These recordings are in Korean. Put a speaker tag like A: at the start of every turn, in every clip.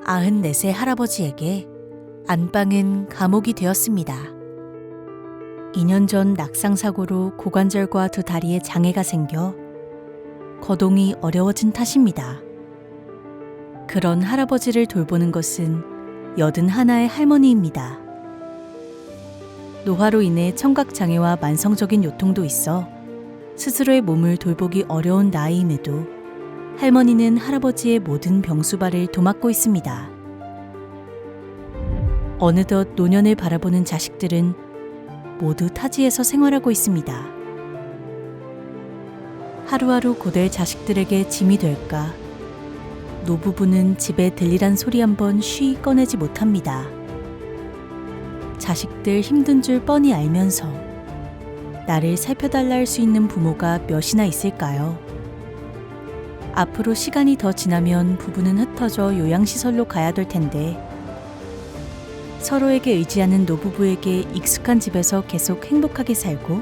A: 94세 할아버지에게 안방은 감옥이 되었습니다. 2년 전 낙상사고로 고관절과 두 다리에 장애가 생겨 거동이 어려워진 탓입니다. 그런 할아버지를 돌보는 것은 81의 할머니입니다. 노화로 인해 청각장애와 만성적인 요통도 있어 스스로의 몸을 돌보기 어려운 나이임에도 할머니는 할아버지의 모든 병수발을 도맡고 있습니다. 어느덧 노년을 바라보는 자식들은 모두 타지에서 생활하고 있습니다. 하루하루 고될 자식들에게 짐이 될까? 노부부는 집에 들리란 소리 한번 쉬 꺼내지 못합니다. 자식들 힘든 줄 뻔히 알면서 나를 살펴달라 할 수 있는 부모가 몇이나 있을까요? 앞으로 시간이 더 지나면 부부는 흩어져 요양시설로 가야 될 텐데 서로에게 의지하는 노부부에게 익숙한 집에서 계속 행복하게 살고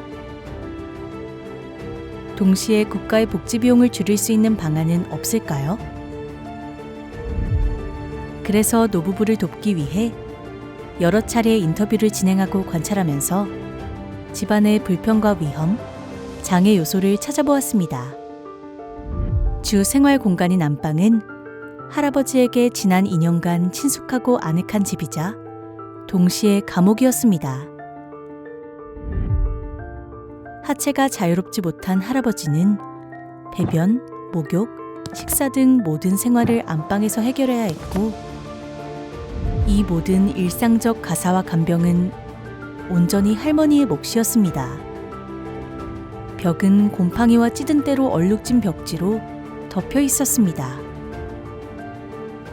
A: 동시에 국가의 복지 비용을 줄일 수 있는 방안은 없을까요? 그래서 노부부를 돕기 위해 여러 차례 인터뷰를 진행하고 관찰하면서 집안의 불편과 위험, 장애 요소를 찾아보았습니다. 주 생활 공간인 안방은 할아버지에게 지난 2년간 친숙하고 아늑한 집이자 동시에 감옥이었습니다. 하체가 자유롭지 못한 할아버지는 배변, 목욕, 식사 등 모든 생활을 안방에서 해결해야 했고 이 모든 일상적 가사와 간병은 온전히 할머니의 몫이었습니다. 벽은 곰팡이와 찌든 때로 얼룩진 벽지로 덮여 있었습니다.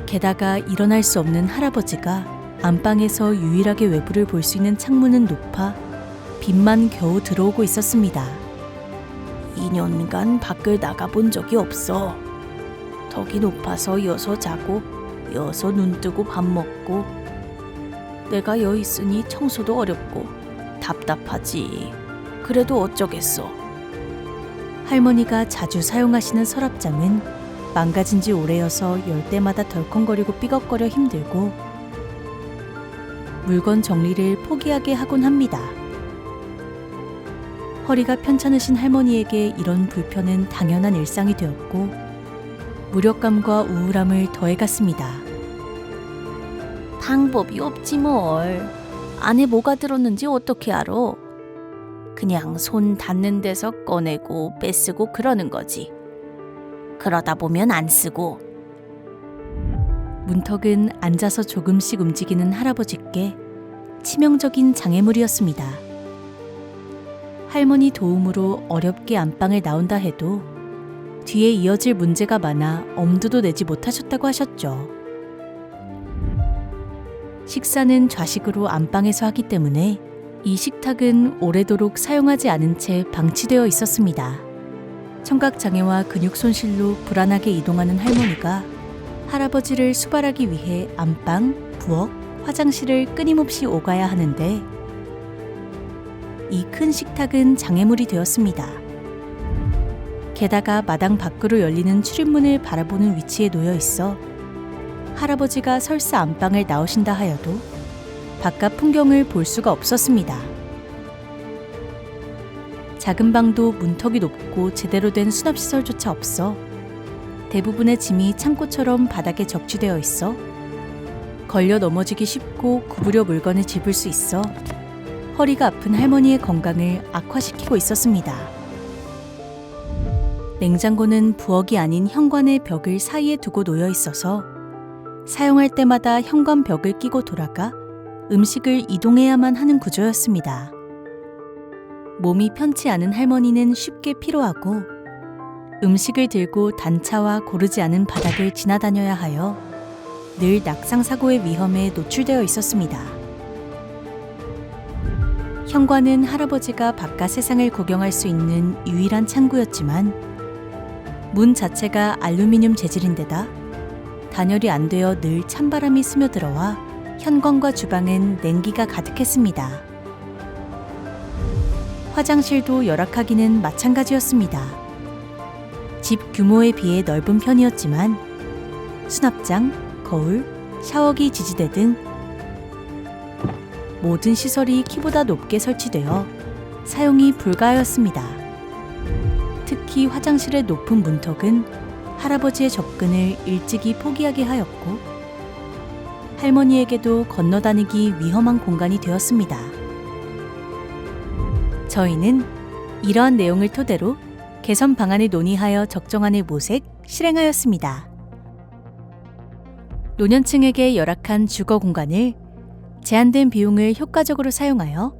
A: 게다가 일어날 수 없는 할아버지가 안방에서 유일하게 외부를 볼 수 있는 창문은 높아 빛만 겨우 들어오고 있었습니다. 2년간 밖을 나가본 적이 없어. 덕이 높아서 여서 자고 여서 눈 뜨고 밥 먹고 내가 여 있으니 청소도 어렵고 답답하지. 그래도 어쩌겠어. 할머니가 자주 사용하시는 서랍장은 망가진 지 오래여서 열 때마다 덜컹거리고 삐걱거려 힘들고 물건 정리를 포기하게 하곤 합니다. 허리가 편찮으신 할머니에게 이런 불편은 당연한 일상이 되었고 무력감과 우울함을 더해갔습니다. 방법이 없지 뭘. 안에 뭐가 들었는지 어떻게 알아? 그냥 손 닿는 데서 꺼내고 빼쓰고 그러는 거지. 그러다 보면 안 쓰고. 문턱은 앉아서 조금씩 움직이는 할아버지께 치명적인 장애물이었습니다. 할머니 도움으로 어렵게 안방을 나온다 해도 뒤에 이어질 문제가 많아 엄두도 내지 못하셨다고 하셨죠. 식사는 좌식으로 안방에서 하기 때문에 이 식탁은 오래도록 사용하지 않은 채 방치되어 있었습니다. 청각장애와 근육 손실로 불안하게 이동하는 할머니가 할아버지를 수발하기 위해 안방, 부엌, 화장실을 끊임없이 오가야 하는데 이 큰 식탁은 장애물이 되었습니다. 게다가 마당 밖으로 열리는 출입문을 바라보는 위치에 놓여 있어 할아버지가 설사 안방을 나오신다 하여도 바깥 풍경을 볼 수가 없었습니다. 작은 방도 문턱이 높고 제대로 된 수납시설조차 없어 대부분의 짐이 창고처럼 바닥에 적치되어 있어 걸려 넘어지기 쉽고 구부려 물건을 집을 수 있어 허리가 아픈 할머니의 건강을 악화시키고 있었습니다. 냉장고는 부엌이 아닌 현관의 벽을 사이에 두고 놓여 있어서 사용할 때마다 현관 벽을 끼고 돌아가 음식을 이동해야만 하는 구조였습니다. 몸이 편치 않은 할머니는 쉽게 피로하고 음식을 들고 단차와 고르지 않은 바닥을 지나다녀야 하여 늘 낙상사고의 위험에 노출되어 있었습니다. 현관은 할아버지가 바깥 세상을 구경할 수 있는 유일한 창구였지만 문 자체가 알루미늄 재질인데다 단열이 안 되어 늘 찬바람이 스며들어와 현관과 주방은 냉기가 가득했습니다. 화장실도 열악하기는 마찬가지였습니다. 집 규모에 비해 넓은 편이었지만 수납장, 거울, 샤워기 지지대 등 모든 시설이 키보다 높게 설치되어 사용이 불가하였습니다. 특히 화장실의 높은 문턱은 할아버지의 접근을 일찍이 포기하게 하였고 할머니에게도 건너다니기 위험한 공간이 되었습니다. 저희는 이러한 내용을 토대로 개선 방안을 논의하여 적정한을 모색, 실행하였습니다. 노년층에게 열악한 주거 공간을 제한된 비용을 효과적으로 사용하여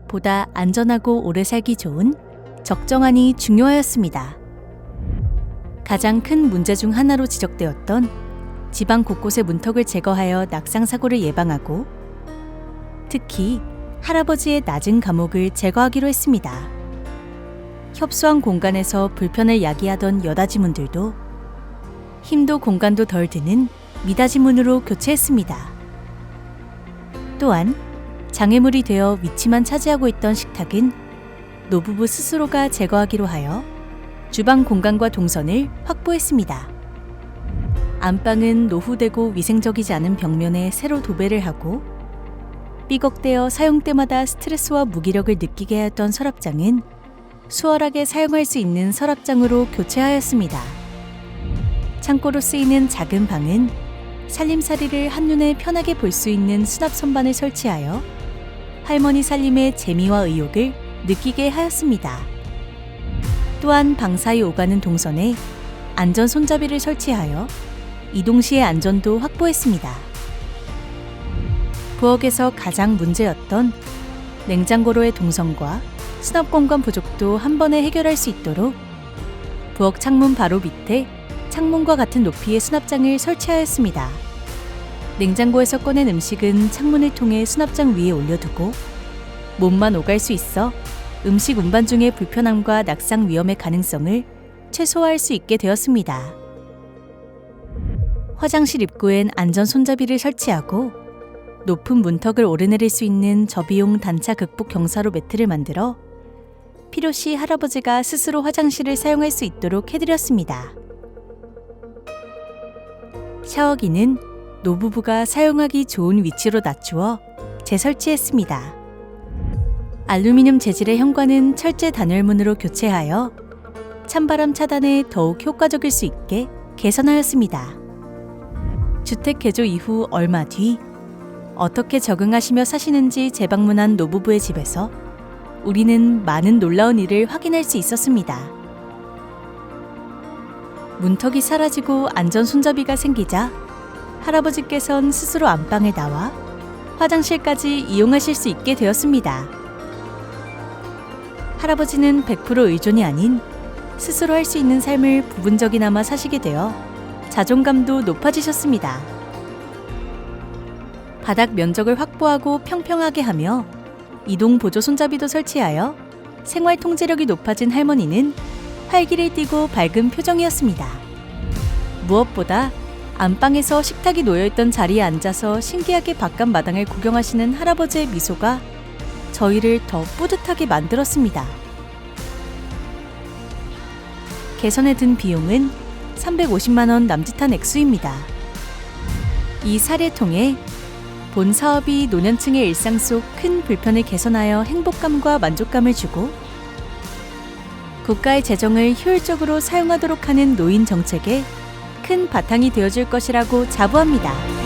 A: 보다 안전하고 오래 살기 좋은 적정한이 중요하였습니다. 가장 큰 문제 중 하나로 지적되었던 집안 곳곳의 문턱을 제거하여 낙상 사고를 예방하고 특히 할아버지의 낮은 감옥을 제거하기로 했습니다. 협소한 공간에서 불편을 야기하던 여닫이 문들도 힘도 공간도 덜 드는 미닫이 문으로 교체했습니다. 또한 장애물이 되어 위치만 차지하고 있던 식탁은 노부부 스스로가 제거하기로 하여 주방 공간과 동선을 확보했습니다. 안방은 노후되고 위생적이지 않은 벽면에 새로 도배를 하고 삐걱대어 사용 때마다 스트레스와 무기력을 느끼게 하였던 서랍장은 수월하게 사용할 수 있는 서랍장으로 교체하였습니다. 창고로 쓰이는 작은 방은 살림살이를 한눈에 편하게 볼 수 있는 수납 선반을 설치하여 할머니 살림의 재미와 의욕을 느끼게 하였습니다. 또한 방 사이 오가는 동선에 안전 손잡이를 설치하여 이동 시의 안전도 확보했습니다. 부엌에서 가장 문제였던 냉장고로의 동선과 수납 공간 부족도 한 번에 해결할 수 있도록 부엌 창문 바로 밑에 창문과 같은 높이의 수납장을 설치하였습니다. 냉장고에서 꺼낸 음식은 창문을 통해 수납장 위에 올려두고 몸만 오갈 수 있어 음식 운반 중의 불편함과 낙상 위험의 가능성을 최소화할 수 있게 되었습니다. 화장실 입구엔 안전 손잡이를 설치하고 높은 문턱을 오르내릴 수 있는 저비용 단차 극복 경사로 매트를 만들어 필요시 할아버지가 스스로 화장실을 사용할 수 있도록 해드렸습니다. 샤워기는 노부부가 사용하기 좋은 위치로 낮추어 재설치했습니다. 알루미늄 재질의 현관은 철제 단열문으로 교체하여 찬바람 차단에 더욱 효과적일 수 있게 개선하였습니다. 주택 개조 이후 얼마 뒤 어떻게 적응하시며 사시는지 재방문한 노부부의 집에서 우리는 많은 놀라운 일을 확인할 수 있었습니다. 문턱이 사라지고 안전 손잡이가 생기자 할아버지께선 스스로 안방에 나와 화장실까지 이용하실 수 있게 되었습니다. 할아버지는 100% 의존이 아닌 스스로 할 수 있는 삶을 부분적이나마 사시게 되어 자존감도 높아지셨습니다. 바닥 면적을 확보하고 평평하게 하며 이동 보조 손잡이도 설치하여 생활 통제력이 높아진 할머니는 활기를 띠고 밝은 표정이었습니다. 무엇보다 안방에서 식탁이 놓여있던 자리에 앉아서 신기하게 바깥 마당을 구경하시는 할아버지의 미소가 저희를 더 뿌듯하게 만들었습니다. 개선에 든 비용은 350만 원 남짓한 액수입니다. 이 사례 통해 본 사업이 노년층의 일상 속 큰 불편을 개선하여 행복감과 만족감을 주고 국가의 재정을 효율적으로 사용하도록 하는 노인 정책에 큰 바탕이 되어줄 것이라고 자부합니다.